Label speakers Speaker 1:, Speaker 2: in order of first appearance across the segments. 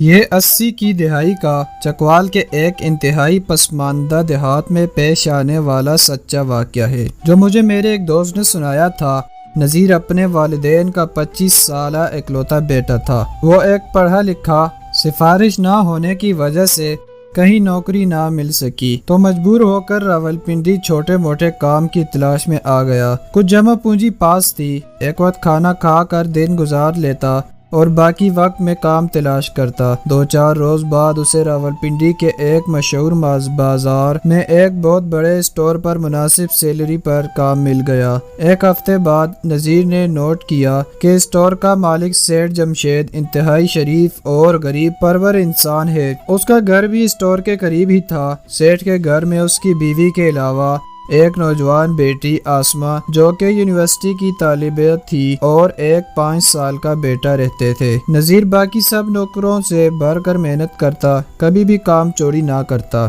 Speaker 1: یہ 80 کی دہائی کا چکوال کے ایک انتہائی پسماندہ دیہات میں پیش آنے والا سچا واقعہ ہے جو مجھے میرے ایک دوست نے سنایا تھا۔ نذیر اپنے والدین کا 25 سالہ اکلوتا بیٹا تھا۔ وہ ایک پڑھا لکھا، سفارش نہ ہونے کی وجہ سے کہیں نوکری نہ مل سکی تو مجبور ہو کر راولپنڈی چھوٹے موٹے کام کی تلاش میں آ گیا۔ کچھ جمع پونجی پاس تھی، ایک وقت کھانا کھا کر دن گزار لیتا اور باقی وقت میں کام تلاش کرتا۔ 2-4 روز بعد اسے راولپنڈی کے ایک مشہور بازار میں ایک بہت بڑے اسٹور پر مناسب سیلری پر کام مل گیا۔ ایک ہفتے بعد نذیر نے نوٹ کیا کہ اسٹور کا مالک سیٹھ جمشید انتہائی شریف اور غریب پرور انسان ہے۔ اس کا گھر بھی اسٹور کے قریب ہی تھا۔ سیٹھ کے گھر میں اس کی بیوی کے علاوہ ایک نوجوان بیٹی آسما جو کہ یونیورسٹی کی طالبہ تھی اور ایک 5 سال کا بیٹا رہتے تھے۔ نذیر باقی سب نوکروں سے بڑھ کر محنت کرتا، کبھی بھی کام چوری نہ کرتا۔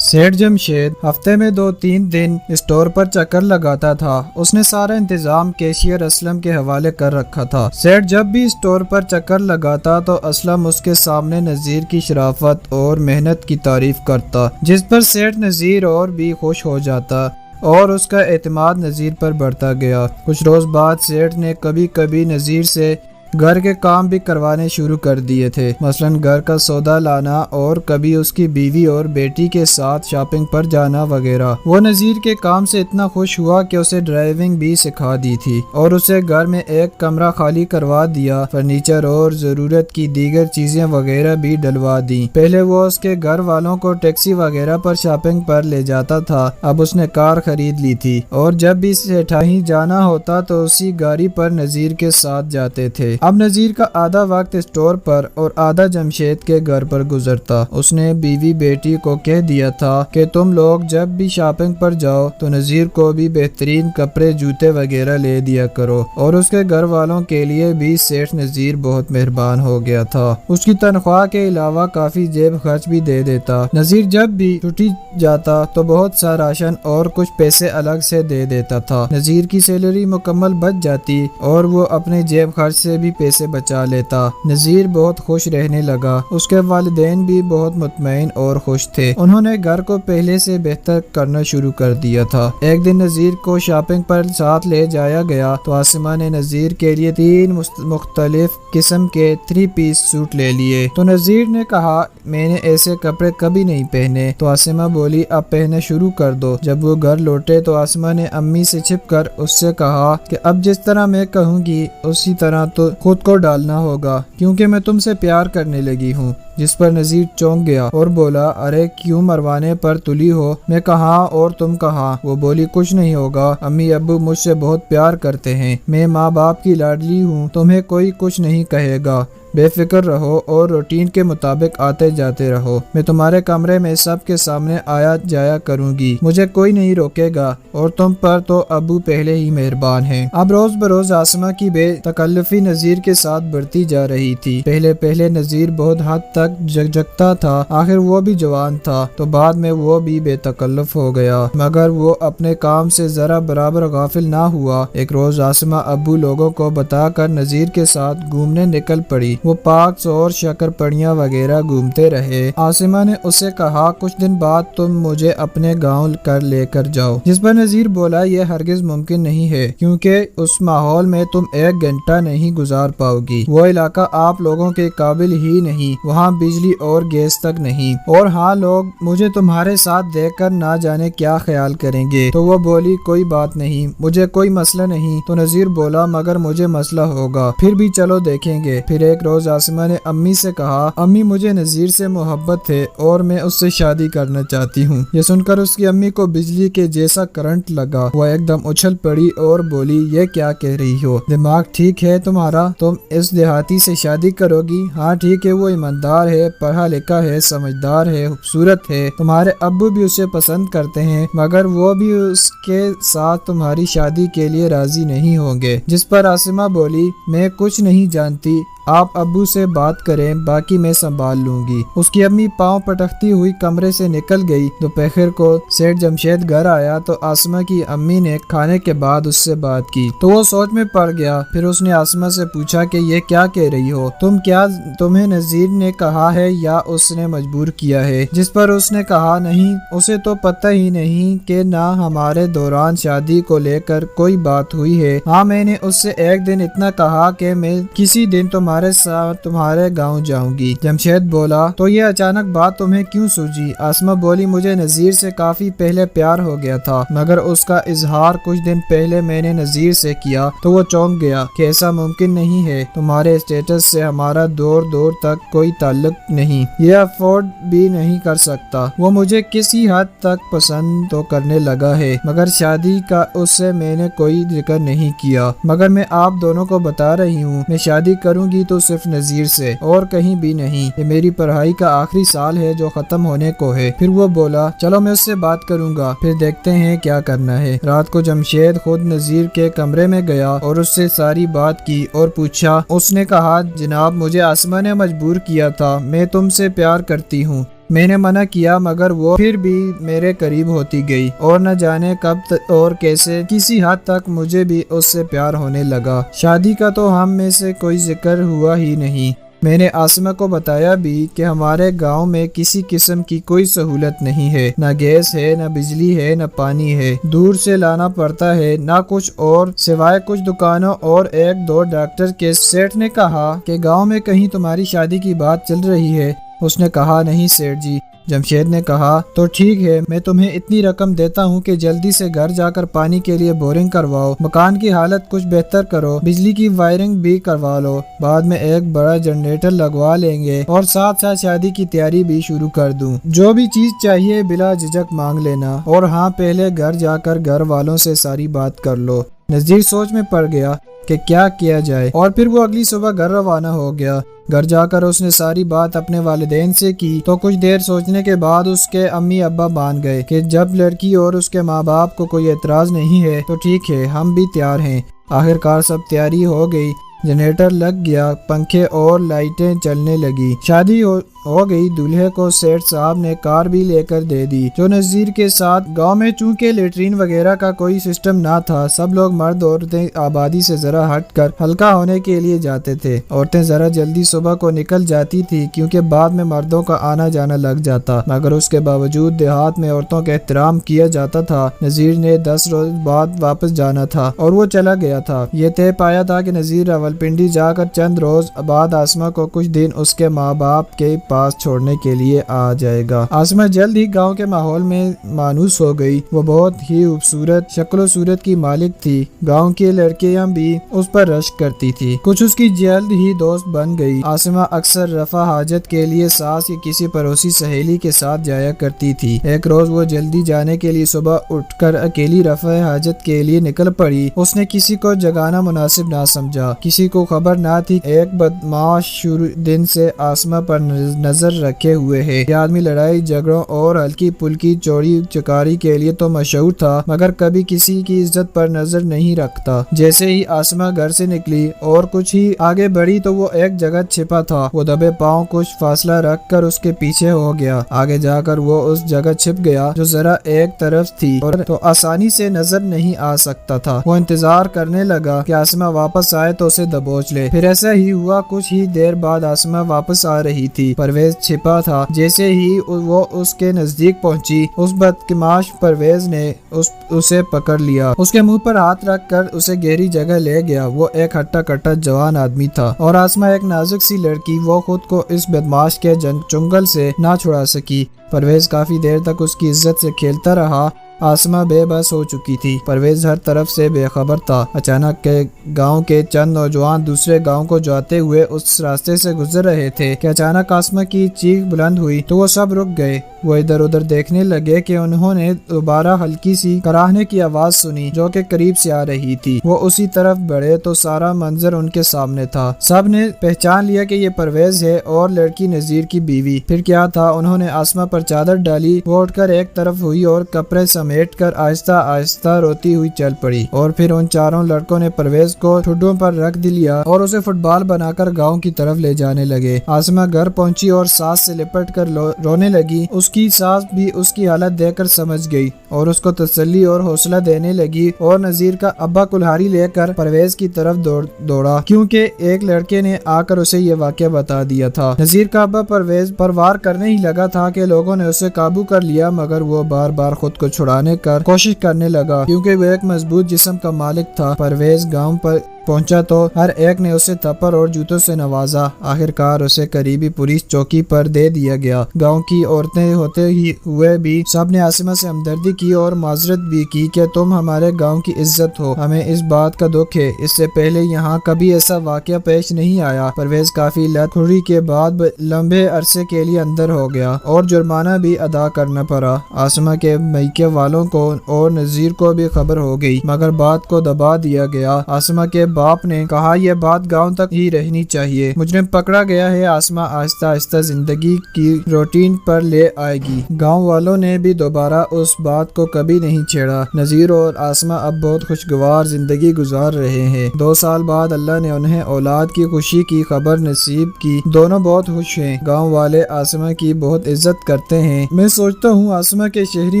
Speaker 1: سیٹھ جمشید ہفتے میں 2-3 دن اسٹور پر چکر لگاتا تھا۔ اس نے سارا انتظام کیشیئر اسلم کے حوالے کر رکھا تھا۔ سیٹھ جب بھی اسٹور پر چکر لگاتا تو اسلم اس کے سامنے نذیر کی شرافت اور محنت کی تعریف کرتا، جس پر سیٹھ نذیر اور بھی خوش ہو جاتا اور اس کا اعتماد نذیر پر بڑھتا گیا۔ کچھ روز بعد سیٹھ نے کبھی کبھی نذیر سے گھر کے کام بھی کروانے شروع کر دیے تھے، مثلا گھر کا سودا لانا اور کبھی اس کی بیوی اور بیٹی کے ساتھ شاپنگ پر جانا وغیرہ۔ وہ نذیر کے کام سے اتنا خوش ہوا کہ اسے ڈرائیونگ بھی سکھا دی تھی اور اسے گھر میں ایک کمرہ خالی کروا دیا، فرنیچر اور ضرورت کی دیگر چیزیں وغیرہ بھی ڈلوا دیں۔ پہلے وہ اس کے گھر والوں کو ٹیکسی وغیرہ پر شاپنگ پر لے جاتا تھا، اب اس نے کار خرید لی تھی اور جب بھی سیٹھائی جانا ہوتا تو اسی گاڑی پر نذیر کے ساتھ جاتے تھے۔ اب نذیر کا آدھا وقت اسٹور پر اور آدھا جمشید کے گھر پر گزرتا۔ اس نے بیوی بیٹی کو کہہ دیا تھا کہ تم لوگ جب بھی شاپنگ پر جاؤ تو نذیر کو بھی بہترین کپڑے جوتے وغیرہ لے دیا کرو، اور اس کے گھر والوں کے لیے بھی سیٹھ نذیر بہت مہربان ہو گیا تھا۔ اس کی تنخواہ کے علاوہ کافی جیب خرچ بھی دے دیتا۔ نذیر جب بھی چھٹی جاتا تو بہت سا راشن اور کچھ پیسے الگ سے دے دیتا تھا۔ نذیر کی سیلری مکمل بچ جاتی اور وہ اپنے جیب خرچ سے بھی پیسے بچا لیتا۔ نذیر بہت خوش رہنے لگا۔ اس کے والدین بھی بہت مطمئن اور خوش تھے۔ انہوں نے گھر کو پہلے سے بہتر کرنا شروع کر دیا تھا۔ ایک دن نذیر کو شاپنگ پر ساتھ لے جایا گیا تو آسما نے نذیر کے لیے 3 مختلف قسم کے 3 پیس سوٹ لے لیے تو نذیر نے کہا میں نے ایسے کپڑے کبھی نہیں پہنے، تو آسما بولی اب پہننا شروع کر دو۔ جب وہ گھر لوٹے تو آسما نے امی سے چھپ کر اس سے کہا کہ اب جس طرح میں کہوں گی اسی طرح تو خود کو ڈالنا ہوگا کیونکہ میں تم سے پیار کرنے لگی ہوں۔ جس پر نذیر چونک گیا اور بولا ارے کیوں مروانے پر تلی ہو؟ میں کہاں اور تم کہاں؟ وہ بولی کچھ نہیں ہوگا، امی ابو مجھ سے بہت پیار کرتے ہیں، میں ماں باپ کی لاڈلی ہوں، تمہیں کوئی کچھ نہیں کہے گا، بے فکر رہو اور روٹین کے مطابق آتے جاتے رہو، میں تمہارے کمرے میں سب کے سامنے آیا جایا کروں گی، مجھے کوئی نہیں روکے گا، اور تم پر تو ابو پہلے ہی مہربان ہیں۔ اب روز بروز آسما کی بے تکلفی نذیر کے ساتھ بڑھتی جا رہی تھی۔ پہلے نذیر بہت حد تک جگتا تھا، آخر وہ بھی جوان تھا تو بعد میں وہ بھی بے تکلف ہو گیا، مگر وہ اپنے کام سے ذرا برابر غافل نہ ہوا۔ ایک روز آسما ابو لوگوں کو بتا کر نذیر کے ساتھ گھومنے نکل پڑی۔ وہ پارکس اور شکر پڑیاں وغیرہ گھومتے رہے۔ آسما نے اسے کہا کچھ دن بعد تم مجھے اپنے گاؤں لے کر جاؤ، جس پر نذیر بولا یہ ہرگز ممکن نہیں ہے کیونکہ اس ماحول میں تم 1 گھنٹہ نہیں گزار پاؤ گی، وہ علاقہ آپ لوگوں کے قابل ہی نہیں، وہاں بجلی اور گیس تک نہیں، اور ہاں لوگ مجھے تمہارے ساتھ دیکھ کر نہ جانے کیا خیال کریں گے۔ تو وہ بولی کوئی بات نہیں، مجھے کوئی مسئلہ نہیں۔ تو نذیر بولا مگر مجھے مسئلہ ہوگا، پھر بھی چلو دیکھیں گے۔ پھر ایک روز آسما نے امی سے کہا امی مجھے نذیر سے محبت ہے اور میں اس سے شادی کرنا چاہتی ہوں۔ یہ سن کر اس کی امی کو بجلی کے جیسا کرنٹ لگا، وہ ایک دم اچھل پڑی اور بولی یہ کیا کہہ رہی ہو؟ دماغ ٹھیک ہے تمہارا؟ تم اس دیہاتی سے شادی کرو گی؟ ہاں ٹھیک ہے، وہ ایماندار دیندار ہے، پڑھا لکھا ہے، سمجھدار ہے، خوبصورت ہے، تمہارے ابو بھی اسے پسند کرتے ہیں، مگر وہ بھی اس کے ساتھ تمہاری شادی کے لیے راضی نہیں ہوں گے۔ جس پر عاصمہ بولی میں کچھ نہیں جانتی، آپ ابو سے بات کریں، باقی میں سنبھال لوں گی۔ اس کی امی پاؤں پٹکتی ہوئی کمرے سے نکل گئی۔ دوپہر کو سیٹھ جمشید گھر آیا تو عاصمہ کی امی نے کھانے کے بعد اس سے بات کی تو وہ سوچ میں پڑ گیا۔ پھر اس نے عاصمہ سے پوچھا کہ یہ کیا کہہ رہی ہو تمہیں نذیر نے کہا ہے یا اس نے مجبور کیا ہے؟ جس پر اس نے کہا نہیں، اسے تو پتہ ہی نہیں کہ نہ ہمارے دوران شادی کو لے کر کوئی بات ہوئی ہے۔ ہاں میں نے اس سے ایک دن اتنا کہا کہ میں کسی دن تمہارے ساتھ تمہارے گاؤں جاؤں گی۔ جمشید بولا تو یہ اچانک بات تمہیں کیوں سوجی؟ عاصمہ بولی مجھے نذیر سے کافی پہلے پیار ہو گیا تھا، مگر اس کا اظہار کچھ دن پہلے میں نے نذیر سے کیا تو وہ چونک گیا کہ ایسا ممکن نہیں ہے، تمہارے اسٹیٹس سے ہمارا دور دور تک کوئی تعلق نہیں، یہ افورڈ بھی نہیں کر سکتا۔ وہ مجھے کسی حد تک پسند تو کرنے لگا ہے، مگر شادی کا اس سے میں نے کوئی ذکر نہیں کیا، مگر میں آپ دونوں کو بتا رہی ہوں میں شادی کروں گی تو صرف نذیر سے اور کہیں بھی نہیں۔ یہ میری پڑھائی کا آخری سال ہے جو ختم ہونے کو ہے۔ پھر وہ بولا چلو میں اس سے بات کروں گا، پھر دیکھتے ہیں کیا کرنا ہے۔ رات کو جمشید خود نذیر کے کمرے میں گیا اور اس سے ساری بات کی اور پوچھا۔ اس نے کہا جناب مجھے عاصمہ نے مجبور کیا تھا، میں تم سے پیار کرتی ہوں، میں نے منع کیا مگر وہ پھر بھی میرے قریب ہوتی گئی اور نہ جانے کب اور کیسے کسی حد تک مجھے بھی اس سے پیار ہونے لگا۔ شادی کا تو ہم میں سے کوئی ذکر ہوا ہی نہیں۔ میں نے عاصمہ کو بتایا بھی کہ ہمارے گاؤں میں کسی قسم کی کوئی سہولت نہیں ہے، نہ گیس ہے، نہ بجلی ہے، نہ پانی ہے، دور سے لانا پڑتا ہے، نہ کچھ اور سوائے کچھ دکانوں اور ایک دو ڈاکٹر کے۔ سیٹھ نے کہا کہ گاؤں میں کہیں تمہاری شادی کی بات چل رہی ہے؟ اس نے کہا نہیں سیٹھ جی۔ جمشید نے کہا تو ٹھیک ہے، میں تمہیں اتنی رقم دیتا ہوں کہ جلدی سے گھر جا کر پانی کے لیے بورنگ کرواؤ، مکان کی حالت کچھ بہتر کرو، بجلی کی وائرنگ بھی کروا لو، بعد میں ایک بڑا جنریٹر لگوا لیں گے اور ساتھ ساتھ شادی کی تیاری بھی شروع کر دوں۔ جو بھی چیز چاہیے بلا جھجک مانگ لینا، اور ہاں پہلے گھر جا کر گھر والوں سے ساری بات کر لو۔ نذیر سوچ میں پڑ گیا کہ کیا کیا جائے، اور پھر وہ اگلی صبح گھر روانہ ہو گیا۔ گھر جا کر اس نے ساری بات اپنے والدین سے کی تو کچھ دیر سوچنے کے بعد اس کے امی ابا مان گئے کہ جب لڑکی اور اس کے ماں باپ کو کوئی اعتراض نہیں ہے تو ٹھیک ہے، ہم بھی تیار ہیں۔ آخر کار سب تیاری ہو گئی، جنریٹر لگ گیا، پنکھے اور لائٹیں چلنے لگی، شادی ہو گئی۔ دولہے کو سیٹھ صاحب نے کار بھی لے کر دے دی جو نذیر کے ساتھ۔ گاؤں میں چونکہ لیٹرین وغیرہ کا کوئی سسٹم نہ تھا، سب لوگ مرد عورتیں آبادی سے ذرا ہٹ کر ہلکا ہونے کے لیے جاتے تھے۔ عورتیں ذرا جلدی صبح کو نکل جاتی تھی کیونکہ بعد میں مردوں کا آنا جانا لگ جاتا، مگر اس کے باوجود دیہات میں عورتوں کا احترام کیا جاتا تھا۔ نذیر نے 10 روز بعد واپس جانا تھا اور وہ چلا گیا تھا۔ یہ طے پایا تھا کہ نذیر راولپنڈی جا کر چند روز بعد عاصمہ کو کچھ دن اس کے ماں باپ کے پاس چھوڑنے کے لیے آ جائے گا۔ عاصمہ جلد ہی گاؤں کے ماحول میں مانوس ہو گئی۔ وہ بہت ہی خوبصورت شکل و صورت کی مالک تھی، گاؤں کی لڑکیاں بھی اس پر رشک کرتی تھی، کچھ اس کی جلد ہی دوست بن گئی۔ عاصمہ اکثر رفع حاجت کے لیے ساس یا کسی پڑوسی سہیلی کے ساتھ جایا کرتی تھی۔ ایک روز وہ جلدی جانے کے لیے صبح اٹھ کر اکیلی رفع حاجت کے لیے نکل پڑی۔ اس نے کسی کو جگانا مناسب نہ سمجھا، کسی کو خبر نہ تھی ایک بدمعاش شروع دن سے عاصمہ پر نظر رکھے ہوئے ہے۔ یہ آدمی لڑائی جھگڑوں اور ہلکی پھلکی چوری چکاری کے لیے تو مشہور تھا، مگر کبھی کسی کی عزت پر نظر نہیں رکھتا۔ جیسے ہی عاصمہ گھر سے نکلی اور کچھ ہی آگے بڑھی تو وہ ایک جگہ چھپا تھا۔ وہ دبے پاؤں کچھ فاصلہ رکھ کر اس کے پیچھے ہو گیا۔ آگے جا کر وہ اس جگہ چھپ گیا جو ذرا ایک طرف تھی اور تو آسانی سے نظر نہیں آ سکتا تھا۔ وہ انتظار کرنے لگا کہ عاصمہ واپس آئے تو اسے دبوچ لے۔ پھر ایسا ہی ہوا، کچھ ہی دیر بعد عاصمہ واپس آ رہی تھی۔ پرویز چھپا تھا۔ جیسے ہی وہ اس کے نزدیک پہنچی، اس بدمعاش پرویز نے اسے پکڑ لیا، اس کے منہ پر ہاتھ رکھ کر اسے گہری جگہ لے گیا۔ وہ ایک ہٹا کٹا جوان آدمی تھا اور عاصمہ ایک نازک سی لڑکی، وہ خود کو اس بدمعاش کے چنگل سے نہ چھڑا سکی۔ پرویز کافی دیر تک اس کی عزت سے کھیلتا رہا۔ آسمہ بے بس ہو چکی تھی۔ پرویز ہر طرف سے بے خبر تھا۔ اچانک کے گاؤں کے چند نوجوان دوسرے گاؤں کو جاتے ہوئے اس راستے سے گزر رہے تھے کہ اچانک آسمہ کی چیخ بلند ہوئی تو وہ سب رک گئے۔ وہ ادھر ادھر دیکھنے لگے کہ انہوں نے دوبارہ ہلکی سی کراہنے کی آواز سنی جو کہ قریب سے آ رہی تھی۔ وہ اسی طرف بڑھے تو سارا منظر ان کے سامنے تھا۔ سب نے پہچان لیا کہ یہ پرویز ہے اور لڑکی نذیر کی بیوی۔ پھر کیا تھا، انہوں نے آسمہ پر چادر ڈالی، وہ اٹھ کر ایک طرف ہوئی اور کپڑے سمیٹ کر آہستہ آہستہ روتی ہوئی چل پڑی۔ اور پھر ان چاروں لڑکوں نے پرویز کو ٹھڈوں پر رکھ دیا اور اسے فٹ بال بنا کر گاؤں کی طرف لے جانے لگے۔ آسمہ گھر پہنچی اور ساس سے لپٹ کر رونے لگی۔ اس کی ساس بھی اس کی حالت دیکھ کر سمجھ گئی اور اس کو تسلی اور حوصلہ دینے لگی، اور نذیر کا ابا کلہاڑی لے کر پرویز کی طرف دوڑا کیونکہ ایک لڑکے نے آ کر اسے یہ واقعہ بتا دیا تھا۔ نذیر کا ابا پرویز پر وار کرنے ہی لگا تھا کہ لوگوں نے اسے قابو کر لیا، مگر وہ بار بار خود کو چھڑانے کا کوشش کرنے لگا کیونکہ وہ ایک مضبوط جسم کا مالک تھا۔ پرویز گاؤں پر پہنچا تو ہر ایک نے اسے تھپڑ اور جوتوں سے نوازا۔ آخر کار اسے قریبی پولیس چوکی پر دے دیا گیا۔ گاؤں کی عورتیں ہوتے ہی ہوئے بھی سب نے آسمہ سے ہمدردی کی اور معذرت بھی کی کہ تم ہمارے گاؤں کی عزت ہو، ہمیں اس بات کا دکھ ہے، اس سے پہلے یہاں کبھی ایسا واقعہ پیش نہیں آیا۔ پرویز کافی لت کھڑی کے بعد لمبے عرصے کے لیے اندر ہو گیا اور جرمانہ بھی ادا کرنا پڑا۔ آسمہ کے میکے والوں کو اور نذیر کو بھی خبر ہو گئی، مگر بات کو دبا دیا گیا۔ آسمہ کے باپ نے کہا یہ بات گاؤں تک ہی رہنی چاہیے، مجرم پکڑا گیا ہے، آسمہ آہستہ آہستہ زندگی کی روٹین پر لے آئے گی۔ گاؤں والوں نے بھی دوبارہ اس بات کو کبھی نہیں چھیڑا۔ نذیر اور آسمہ اب بہت خوشگوار زندگی گزار رہے ہیں۔ 2 سال بعد اللہ نے انہیں اولاد کی خوشی کی خبر نصیب کی، دونوں بہت خوش ہیں۔ گاؤں والے آسمہ کی بہت عزت کرتے ہیں۔ میں سوچتا ہوں آسمہ کے شہری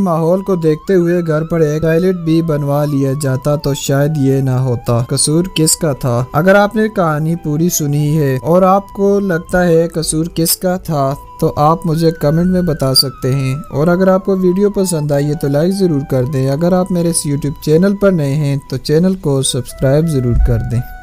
Speaker 1: ماحول کو دیکھتے ہوئے گھر پر ایک ٹوائلٹ بھی بنوا لیا جاتا تو شاید یہ نہ ہوتا۔ قصور کس کا تھا؟ اگر آپ نے کہانی پوری سنی ہے اور آپ کو لگتا ہے قصور کس کا تھا تو آپ مجھے کمنٹ میں بتا سکتے ہیں، اور اگر آپ کو ویڈیو پسند آئی ہے تو لائک ضرور کر دیں۔ اگر آپ میرے اس یوٹیوب چینل پر نئے ہیں تو چینل کو سبسکرائب ضرور کر دیں۔